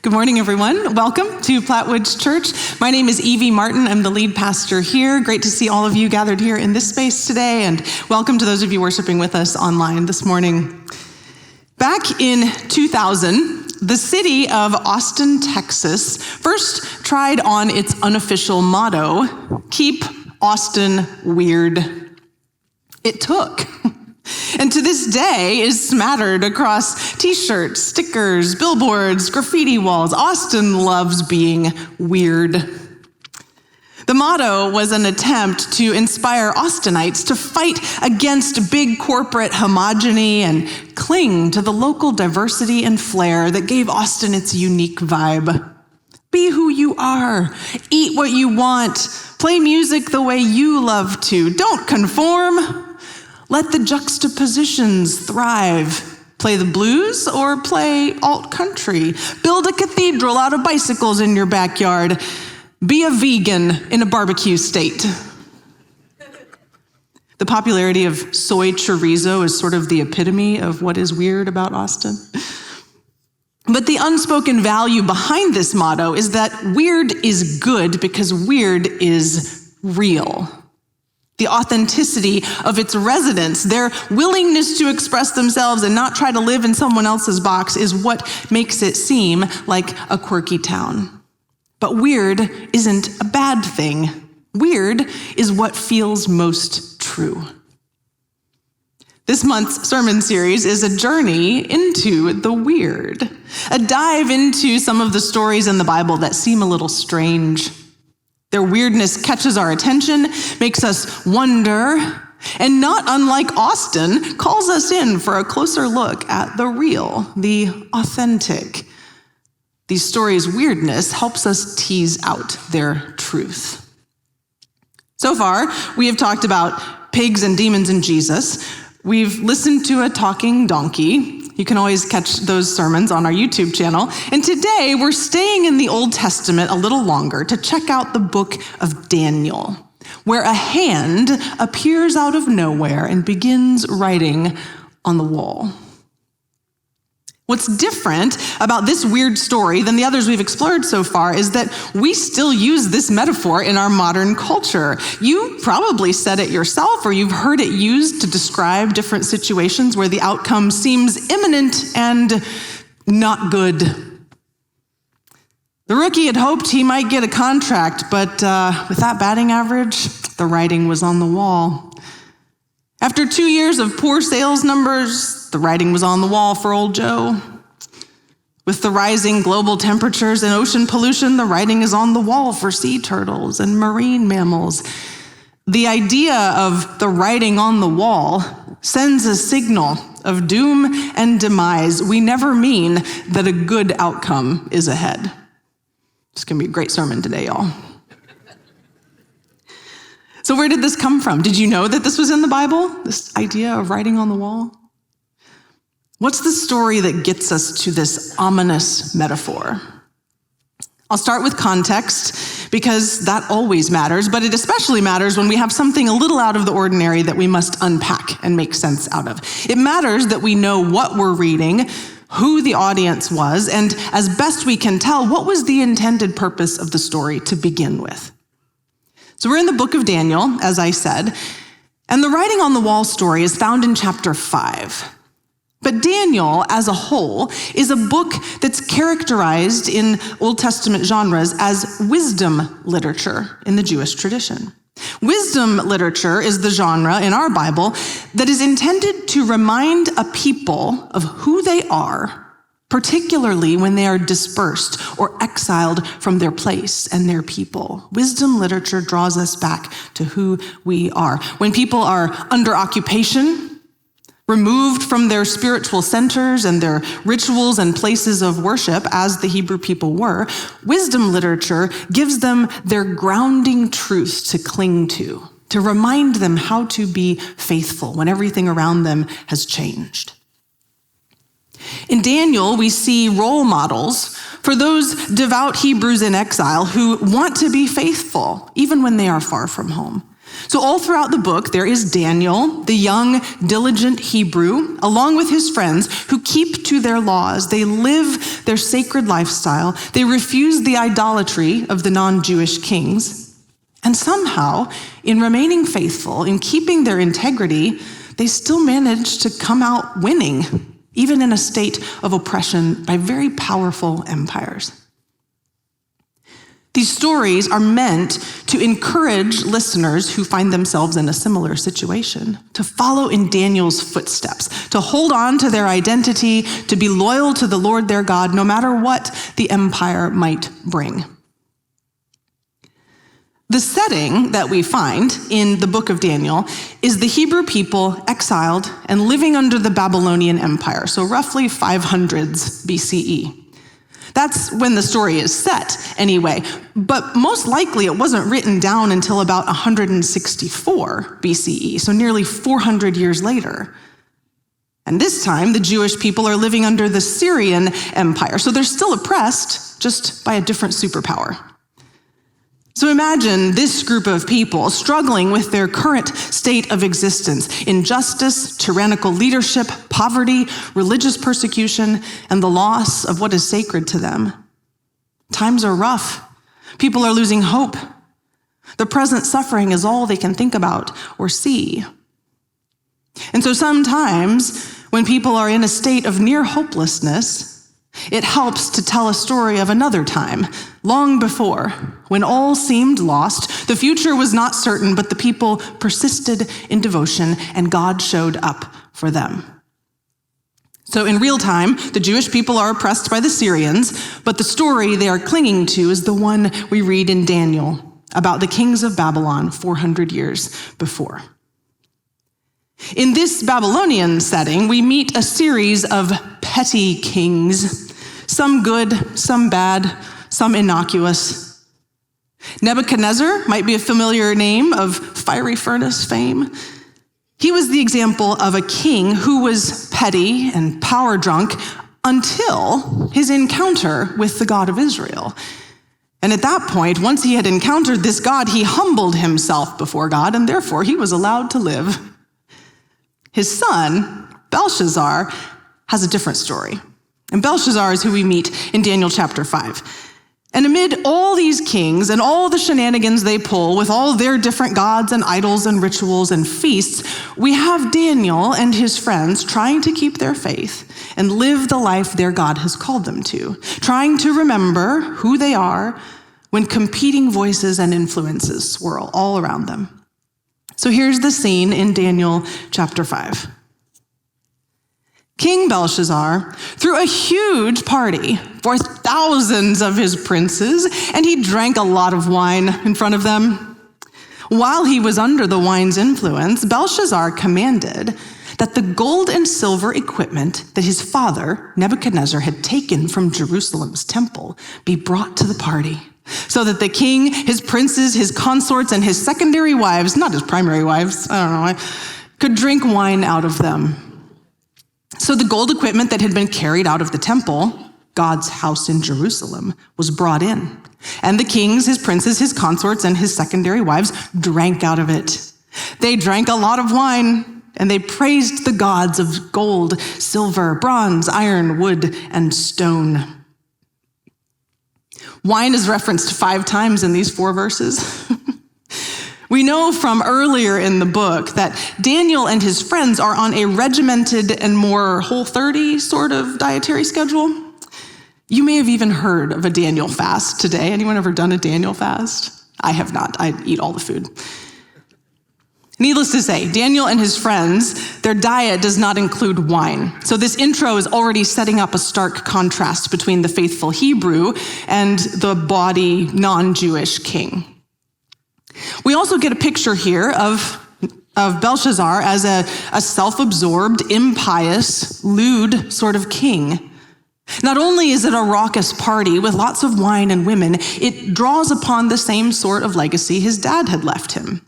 Good morning, everyone. Welcome to Plattwoods Church. My name is Evie Martin. I'm the lead pastor here. Great to see all of you gathered here in this space today, and welcome to those of you worshiping with us online this morning. Back in 2000, the city of Austin, Texas, first tried on its unofficial motto, "Keep Austin Weird." It took. And to this day is smattered across t-shirts, stickers, billboards, graffiti walls. Austin loves being weird. The motto was an attempt to inspire Austinites to fight against big corporate homogeny and cling to the local diversity and flair that gave Austin its unique vibe. Be who you are, eat what you want, play music the way you love to, don't conform. Let the juxtapositions thrive. Play the blues or play alt country. Build a cathedral out of bicycles in your backyard. Be a vegan in a barbecue state. The popularity of soy chorizo is sort of the epitome of what is weird about Austin. But the unspoken value behind this motto is that weird is good because weird is real. The authenticity of its residents, their willingness to express themselves and not try to live in someone else's box is what makes it seem like a quirky town. But weird isn't a bad thing. Weird is what feels most true. This month's sermon series is a journey into the weird, a dive into some of the stories in the Bible that seem a little strange. Their weirdness catches our attention, makes us wonder, and not unlike Austin, calls us in for a closer look at the real, the authentic. These stories' weirdness helps us tease out their truth. So far, we have talked about pigs and demons and Jesus. We've listened to a talking donkey. You can always catch those sermons on our YouTube channel. And today we're staying in the Old Testament a little longer to check out the book of Daniel, where a hand appears out of nowhere and begins writing on the wall. What's different about this weird story than the others we've explored so far is that we still use this metaphor in our modern culture. You probably said it yourself, or you've heard it used to describe different situations where the outcome seems imminent and not good. The rookie had hoped he might get a contract, but with that batting average, the writing was on the wall. After 2 years of poor sales numbers, the writing was on the wall for old Joe. With the rising global temperatures and ocean pollution, the writing is on the wall for sea turtles and marine mammals. The idea of the writing on the wall sends a signal of doom and demise. We never mean that a good outcome is ahead. It's going to be a great sermon today, y'all. So where did this come from? Did you know that this was in the Bible? This idea of writing on the wall? What's the story that gets us to this ominous metaphor? I'll start with context because that always matters, but it especially matters when we have something a little out of the ordinary that we must unpack and make sense out of. It matters that we know what we're reading, who the audience was, and as best we can tell, what was the intended purpose of the story to begin with. So we're in the book of Daniel, as I said, and the writing on the wall story is found in chapter 5. But Daniel, as a whole, is a book that's characterized in Old Testament genres as wisdom literature in the Jewish tradition. Wisdom literature is the genre in our Bible that is intended to remind a people of who they are, particularly when they are dispersed or exiled from their place and their people. Wisdom literature draws us back to who we are. When people are under occupation, removed from their spiritual centers and their rituals and places of worship, as the Hebrew people were, wisdom literature gives them their grounding truth to cling to remind them how to be faithful when everything around them has changed. In Daniel, we see role models for those devout Hebrews in exile who want to be faithful, even when they are far from home. So all throughout the book, there is Daniel, the young, diligent Hebrew, along with his friends who keep to their laws. They live their sacred lifestyle. They refuse the idolatry of the non-Jewish kings. And somehow, in remaining faithful, in keeping their integrity, they still manage to come out winning, even in a state of oppression by very powerful empires. These stories are meant to encourage listeners who find themselves in a similar situation, to follow in Daniel's footsteps, to hold on to their identity, to be loyal to the Lord their God, no matter what the empire might bring. The setting that we find in the book of Daniel is the Hebrew people exiled and living under the Babylonian Empire, so roughly 500s BCE. That's when the story is set, anyway, but most likely it wasn't written down until about 164 BCE, so nearly 400 years later. And this time, the Jewish people are living under the Syrian Empire, so they're still oppressed, just by a different superpower. So imagine this group of people struggling with their current state of existence: injustice, tyrannical leadership, poverty, religious persecution, and the loss of what is sacred to them. Times are rough. People are losing hope. The present suffering is all they can think about or see. And so sometimes when people are in a state of near hopelessness, it helps to tell a story of another time, long before, when all seemed lost, the future was not certain, but the people persisted in devotion, and God showed up for them. So in real time, the Jewish people are oppressed by the Syrians, but the story they are clinging to is the one we read in Daniel about the kings of Babylon 400 years before. In this Babylonian setting, we meet a series of petty kings, some good, some bad, some innocuous. Nebuchadnezzar might be a familiar name of fiery furnace fame. He was the example of a king who was petty and power drunk until his encounter with the God of Israel. And at that point, once he had encountered this God, he humbled himself before God, and therefore he was allowed to live. His son, Belshazzar, has a different story. And Belshazzar is who we meet in Daniel chapter 5. And amid all these kings and all the shenanigans they pull with all their different gods and idols and rituals and feasts, we have Daniel and his friends trying to keep their faith and live the life their God has called them to, trying to remember who they are when competing voices and influences swirl all around them. So here's the scene in Daniel chapter 5. King Belshazzar threw a huge party for thousands of his princes, and he drank a lot of wine in front of them. While he was under the wine's influence, Belshazzar commanded that the gold and silver equipment that his father, Nebuchadnezzar, had taken from Jerusalem's temple be brought to the party, so that the king, his princes, his consorts, and his secondary wives, not his primary wives, could drink wine out of them. So the gold equipment that had been carried out of the temple, God's house in Jerusalem, was brought in. And the kings, his princes, his consorts, and his secondary wives drank out of it. They drank a lot of wine, and they praised the gods of gold, silver, bronze, iron, wood, and stone. Wine is referenced 5 times in these 4 verses. We know from earlier in the book that Daniel and his friends are on a regimented and more Whole30 sort of dietary schedule. You may have even heard of a Daniel fast today. Anyone ever done a Daniel fast? I have not. I eat all the food. Needless to say, Daniel and his friends, their diet does not include wine. So this intro is already setting up a stark contrast between the faithful Hebrew and the bawdy non-Jewish king. We also get a picture here of Belshazzar as a self-absorbed, impious, lewd sort of king. Not only is it a raucous party with lots of wine and women, it draws upon the same sort of legacy his dad had left him.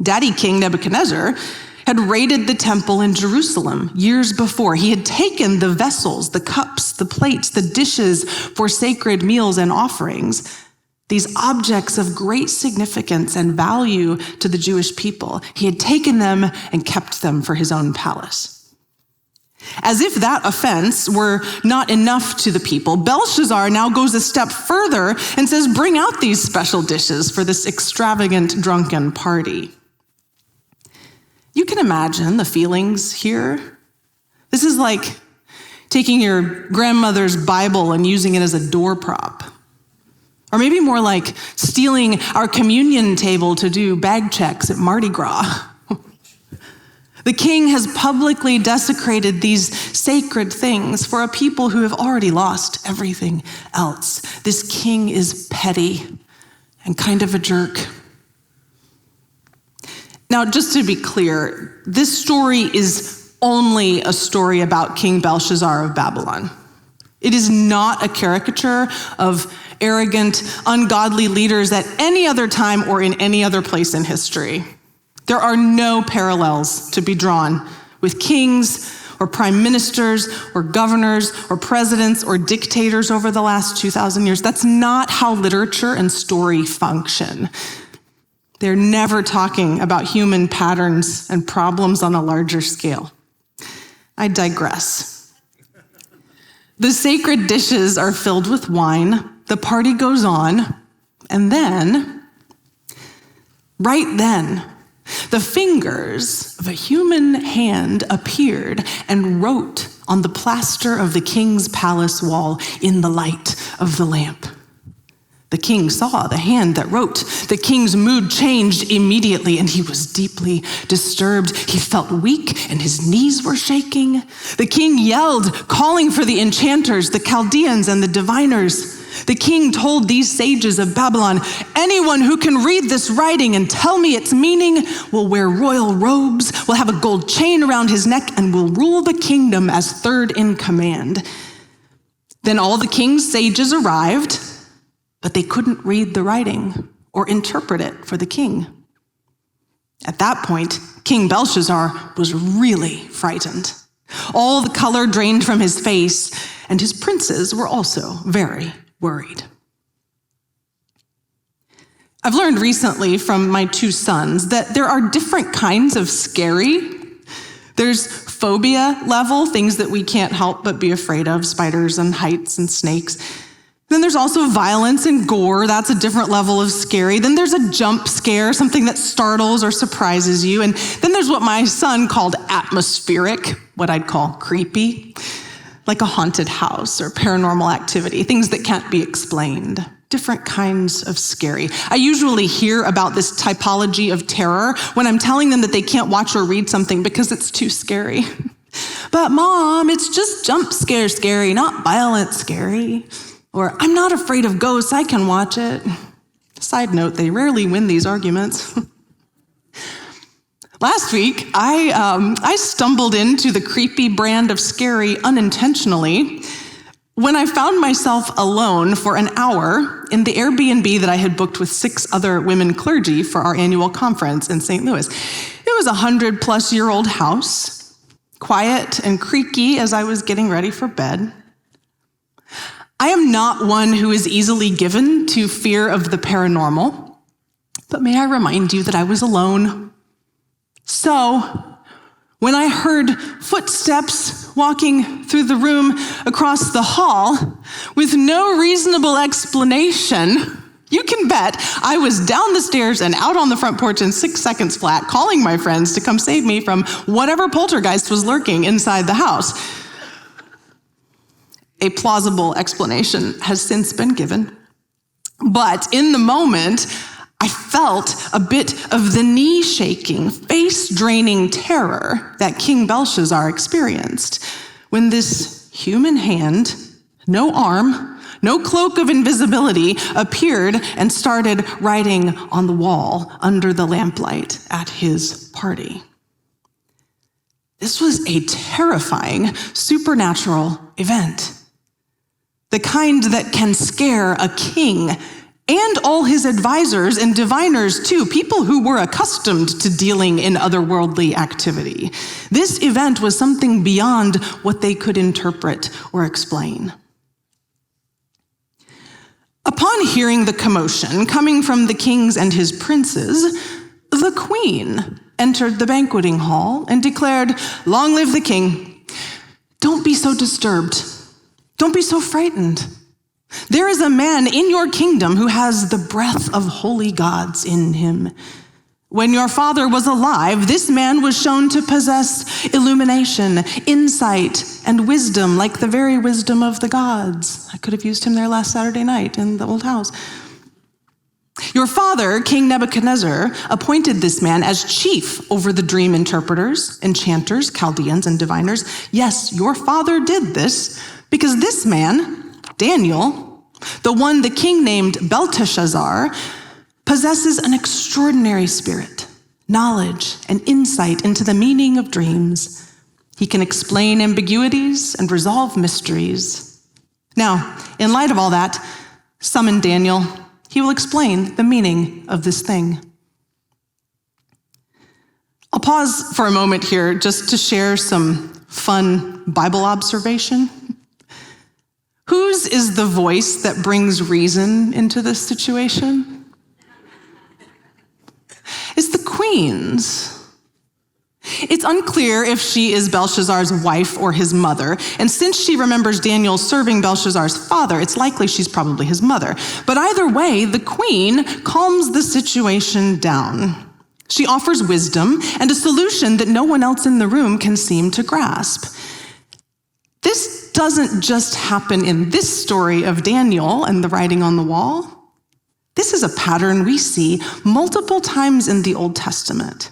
Daddy King Nebuchadnezzar had raided the temple in Jerusalem years before. He had taken the vessels, the cups, the plates, the dishes for sacred meals and offerings. these objects of great significance and value to the Jewish people. He had taken them and kept them for his own palace. As if that offense were not enough to the people, Belshazzar now goes a step further and says, bring out these special dishes for this extravagant drunken party. You can imagine the feelings here. This is like taking your grandmother's Bible and using it as a door prop. Or maybe more like stealing our communion table to do bag checks at Mardi Gras. The king has publicly desecrated these sacred things for a people who have already lost everything else. This king is petty and kind of a jerk. Now, just to be clear, this story is only a story about King Belshazzar of Babylon. It is not a caricature of arrogant, ungodly leaders at any other time or in any other place in history. There are no parallels to be drawn with kings or prime ministers or governors or presidents or dictators over the last 2,000 years. That's not how literature and story function. They're never talking about human patterns and problems on a larger scale. I digress. The sacred dishes are filled with wine. The party goes on. And then, right then, the fingers of a human hand appeared and wrote on the plaster of the king's palace wall in the light of the lamp. The king saw the hand that wrote. The king's mood changed immediately, and he was deeply disturbed. He felt weak, and his knees were shaking. The king yelled, calling for the enchanters, the Chaldeans, and the diviners. The king told these sages of Babylon, anyone who can read this writing and tell me its meaning will wear royal robes, will have a gold chain around his neck, and will rule the kingdom as third in command. Then all the king's sages arrived, but they couldn't read the writing or interpret it for the king. At that point, King Belshazzar was really frightened. All the color drained from his face, and his princes were also very worried. I've learned recently from my two sons that there are different kinds of scary. There's phobia level, things that we can't help but be afraid of, spiders and heights and snakes. Then there's also violence and gore. That's a different level of scary. Then there's a jump scare, something that startles or surprises you. And then there's what my son called atmospheric, what I'd call creepy, like a haunted house or paranormal activity, things that can't be explained. Different kinds of scary. I usually hear about this typology of terror when I'm telling them that they can't watch or read something because it's too scary. But Mom, it's just jump scare scary, not violent scary. Or I'm not afraid of ghosts, I can watch it. Side note, they rarely win these arguments. Last week, I stumbled into the creepy brand of scary unintentionally when I found myself alone for an hour in the Airbnb that I had booked with 6 other women clergy for our annual conference in St. Louis. It was a 100-plus-year-old house, quiet and creaky as I was getting ready for bed. I am not one who is easily given to fear of the paranormal, but may I remind you that I was alone. So, when I heard footsteps walking through the room across the hall with no reasonable explanation, you can bet I was down the stairs and out on the front porch in 6 seconds flat, calling my friends to come save me from whatever poltergeist was lurking inside the house. A plausible explanation has since been given. But in the moment, I felt a bit of the knee-shaking, face-draining terror that King Belshazzar experienced when this human hand, no arm, no cloak of invisibility, appeared and started writing on the wall under the lamplight at his party. This was a terrifying supernatural event. The kind that can scare a king and all his advisors and diviners too, people who were accustomed to dealing in otherworldly activity. This event was something beyond what they could interpret or explain. Upon hearing the commotion coming from the kings and his princes, the queen entered the banqueting hall and declared, "Long live the king. Don't be so disturbed. Don't be so frightened. There is a man in your kingdom who has the breath of holy gods in him. When your father was alive, this man was shown to possess illumination, insight, and wisdom, like the very wisdom of the gods." I could have used him there last Saturday night in the old house. "Your father, King Nebuchadnezzar, appointed this man as chief over the dream interpreters, enchanters, Chaldeans, and diviners. Yes, your father did this because this man, Daniel, the one the king named Belteshazzar, possesses an extraordinary spirit, knowledge, and insight into the meaning of dreams. He can explain ambiguities and resolve mysteries. Now, in light of all that, summon Daniel. He will explain the meaning of this thing." I'll pause for a moment here just to share some fun Bible observation. Whose is the voice that brings reason into this situation? It's the queen's. It's unclear if she is Belshazzar's wife or his mother, and since she remembers Daniel serving Belshazzar's father, it's likely she's probably his mother. But either way, the queen calms the situation down. She offers wisdom and a solution that no one else in the room can seem to grasp. This doesn't just happen in this story of Daniel and the writing on the wall. This is a pattern we see multiple times in the Old Testament.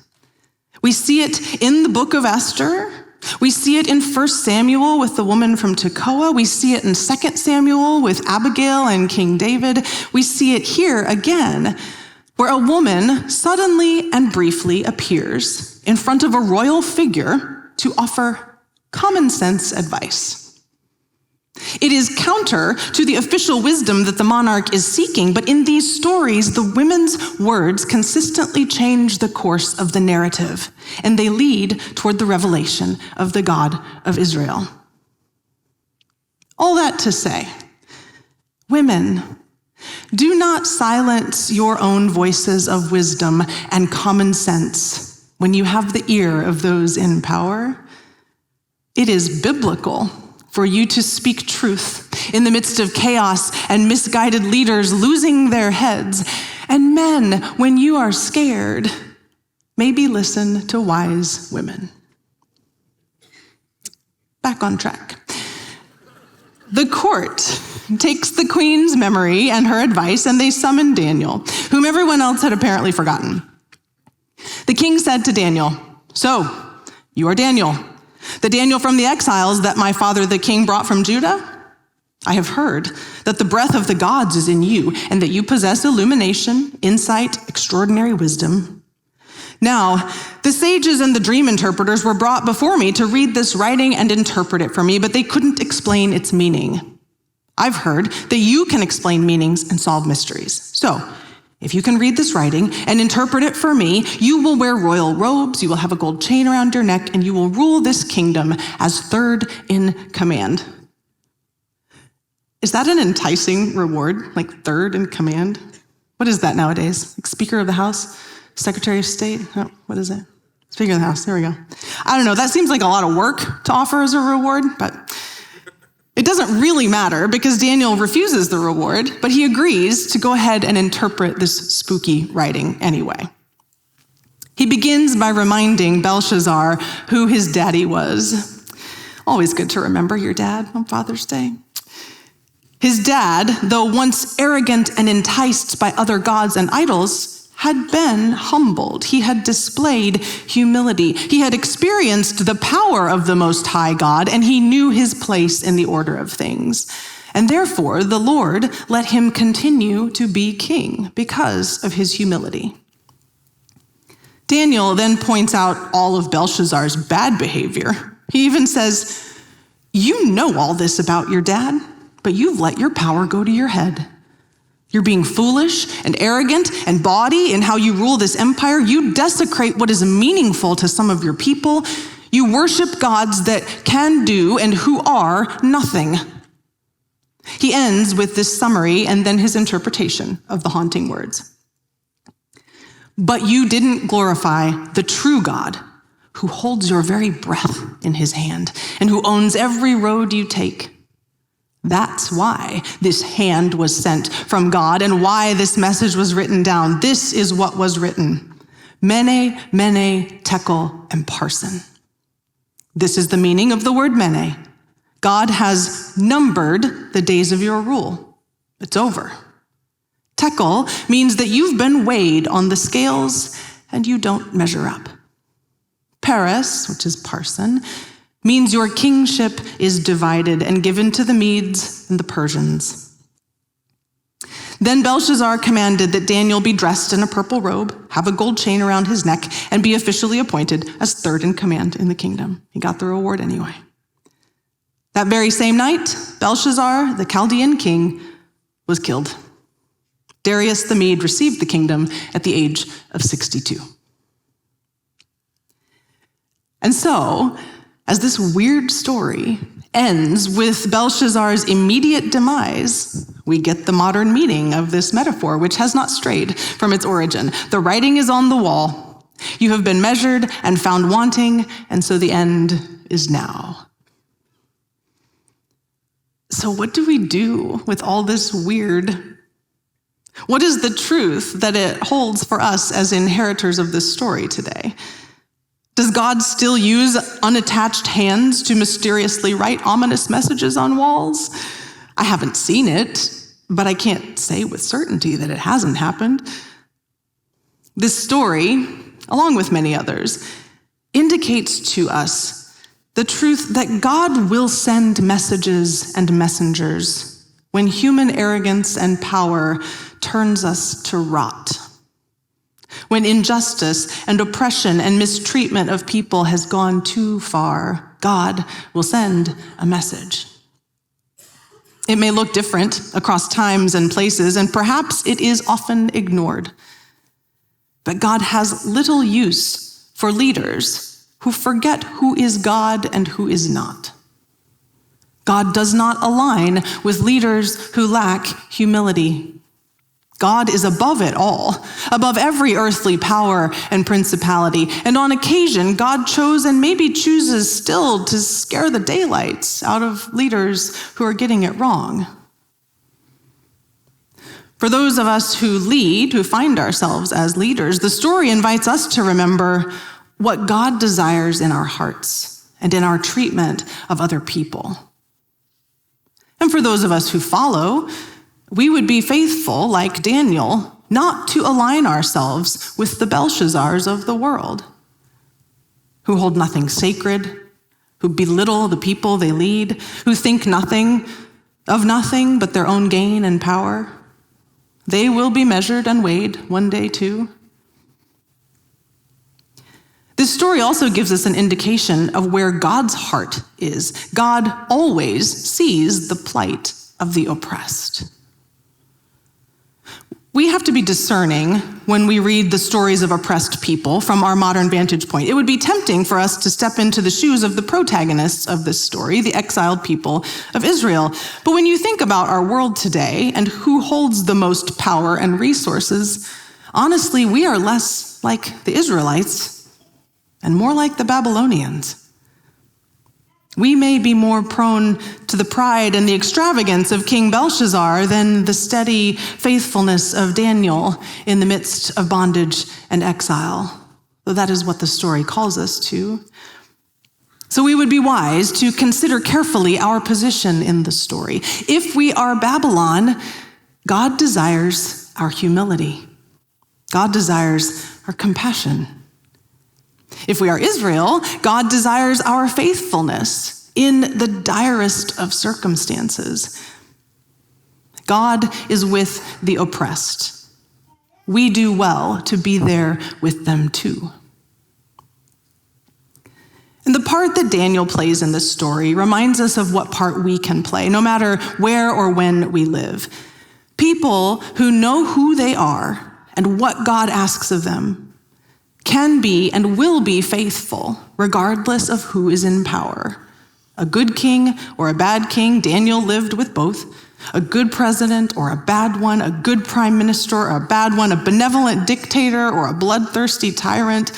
We see it in the book of Esther. We see it in 1 Samuel with the woman from Tekoa. We see it in 2 Samuel with Abigail and King David. We see it here again, where a woman suddenly and briefly appears in front of a royal figure to offer common sense advice. It is counter to the official wisdom that the monarch is seeking, but in these stories, the women's words consistently change the course of the narrative, and they lead toward the revelation of the God of Israel. All that to say, women, do not silence your own voices of wisdom and common sense when you have the ear of those in power. It is biblical for you to speak truth in the midst of chaos and misguided leaders losing their heads. And men, when you are scared, maybe listen to wise women. Back on track. The court takes the queen's memory and her advice, and they summon Daniel, whom everyone else had apparently forgotten. The king said to Daniel, "So, you are Daniel, the Daniel from the exiles that my father the king brought from Judah? I have heard that the breath of the gods is in you, and that you possess illumination, insight, extraordinary wisdom. Now, the sages and the dream interpreters were brought before me to read this writing and interpret it for me, but they couldn't explain its meaning. I've heard that you can explain meanings and solve mysteries. So, if you can read this writing and interpret it for me, you will wear royal robes, you will have a gold chain around your neck, and you will rule this kingdom as third in command." Is that an enticing reward, like third in command? What is that nowadays? Like Speaker of the House? Secretary of State? Oh, what is it? Speaker of the House, there we go. I don't know, that seems like a lot of work to offer as a reward, but it doesn't really matter because Daniel refuses the reward, but he agrees to go ahead and interpret this spooky writing anyway. He begins by reminding Belshazzar who his daddy was. Always good to remember your dad on Father's Day. His dad, though once arrogant and enticed by other gods and idols, had been humbled. He had displayed humility. He had experienced the power of the Most High God, and he knew his place in the order of things. And therefore, the Lord let him continue to be king because of his humility. Daniel then points out all of Belshazzar's bad behavior. He even says, "You know all this about your dad, but you've let your power go to your head. You're being foolish and arrogant and bawdy in how you rule this empire. You desecrate what is meaningful to some of your people. You worship gods that can do and who are nothing. He ends with this summary and then his interpretation of the haunting words. But you didn't glorify the true God, who holds your very breath in his hand and who owns every road you take. That's why this hand was sent from God and why this message was written down. This is what was written. Mene, mene, tekel, and parsin. This is the meaning of the word mene. God has numbered the days of your rule. It's over. Tekel means that you've been weighed on the scales and you don't measure up. Peres, which is parsin, means your kingship is divided and given to the Medes and the Persians. Then Belshazzar commanded that Daniel be dressed in a purple robe, have a gold chain around his neck, and be officially appointed as third in command in the kingdom. He got the reward anyway. That very same night, Belshazzar, the Chaldean king, was killed. Darius the Mede received the kingdom at the age of 62. And so, as this weird story ends with Belshazzar's immediate demise, we get the modern meaning of this metaphor, which has not strayed from its origin. The writing is on the wall. You have been measured and found wanting, and so the end is now. So what do we do with all this weird? What is the truth that it holds for us as inheritors of this story today? Does God still use unattached hands to mysteriously write ominous messages on walls? I haven't seen it, but I can't say with certainty that it hasn't happened. This story, along with many others, indicates to us the truth that God will send messages and messengers when human arrogance and power turns us to rot. When injustice and oppression and mistreatment of people has gone too far, God will send a message. It may look different across times and places, and perhaps it is often ignored. But God has little use for leaders who forget who is God and who is not. God does not align with leaders who lack humility. God is above it all, above every earthly power and principality. And on occasion, God chose and maybe chooses still to scare the daylights out of leaders who are getting it wrong. For those of us who lead, who find ourselves as leaders, the story invites us to remember what God desires in our hearts and in our treatment of other people. And for those of us who follow, we would be faithful, like Daniel, not to align ourselves with the Belshazzars of the world, who hold nothing sacred, who belittle the people they lead, who think nothing of nothing but their own gain and power. They will be measured and weighed one day too. This story also gives us an indication of where God's heart is. God always sees the plight of the oppressed. We have to be discerning when we read the stories of oppressed people from our modern vantage point. It would be tempting for us to step into the shoes of the protagonists of this story, the exiled people of Israel. But when you think about our world today and who holds the most power and resources, honestly, we are less like the Israelites and more like the Babylonians. We may be more prone to the pride and the extravagance of King Belshazzar than the steady faithfulness of Daniel in the midst of bondage and exile, though that is what the story calls us to. So we would be wise to consider carefully our position in the story. If we are Babylon, God desires our humility. God desires our compassion. If we are Israel, God desires our faithfulness in the direst of circumstances. God is with the oppressed. We do well to be there with them too. And the part that Daniel plays in this story reminds us of what part we can play, no matter where or when we live. People who know who they are and what God asks of them can be and will be faithful, regardless of who is in power, A good king or a bad king, Daniel lived with both. A good president or a bad one, a good prime minister or a bad one, a benevolent dictator or a bloodthirsty tyrant.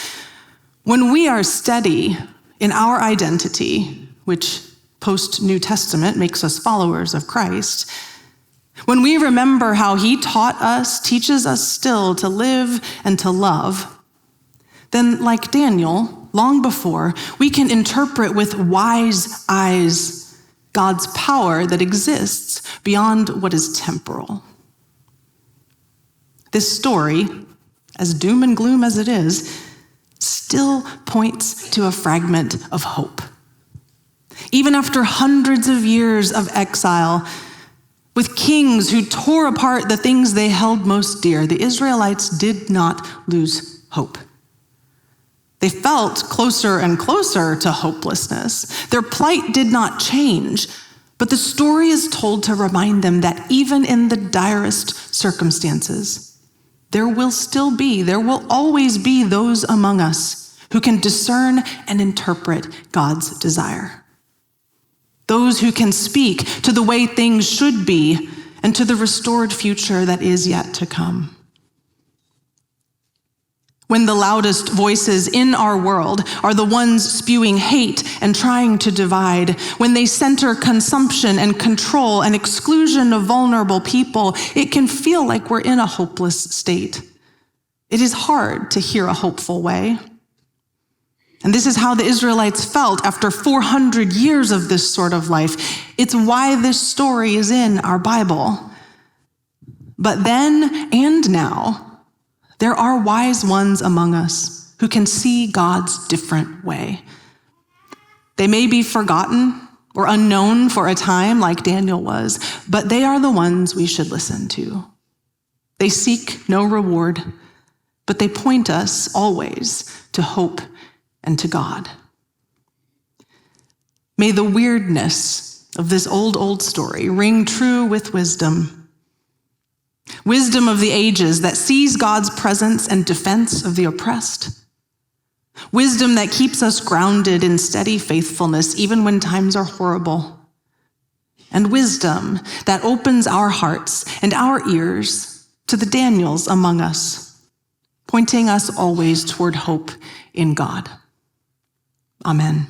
When we are steady in our identity, which post-New Testament makes us followers of Christ, when we remember how he taught us, teaches us still to live and to love, then like Daniel, long before, we can interpret with wise eyes God's power that exists beyond what is temporal. This story, as doom and gloom as it is, still points to a fragment of hope. Even after hundreds of years of exile, with kings who tore apart the things they held most dear, the Israelites did not lose hope. They felt closer and closer to hopelessness. Their plight did not change, but the story is told to remind them that even in the direst circumstances, there will always be those among us who can discern and interpret God's desire. Those who can speak to the way things should be and to the restored future that is yet to come. When the loudest voices in our world are the ones spewing hate and trying to divide, when they center consumption and control and exclusion of vulnerable people, it can feel like we're in a hopeless state. It is hard to hear a hopeful way. And this is how the Israelites felt after 400 years of this sort of life. It's why this story is in our Bible. But then and now, there are wise ones among us who can see God's different way. They may be forgotten or unknown for a time like Daniel was, but they are the ones we should listen to. They seek no reward, but they point us always to hope and to God. May the weirdness of this old story ring true with wisdom. Wisdom of the ages that sees God's presence and defense of the oppressed. Wisdom that keeps us grounded in steady faithfulness even when times are horrible. And wisdom that opens our hearts and our ears to the Daniels among us, pointing us always toward hope in God. Amen.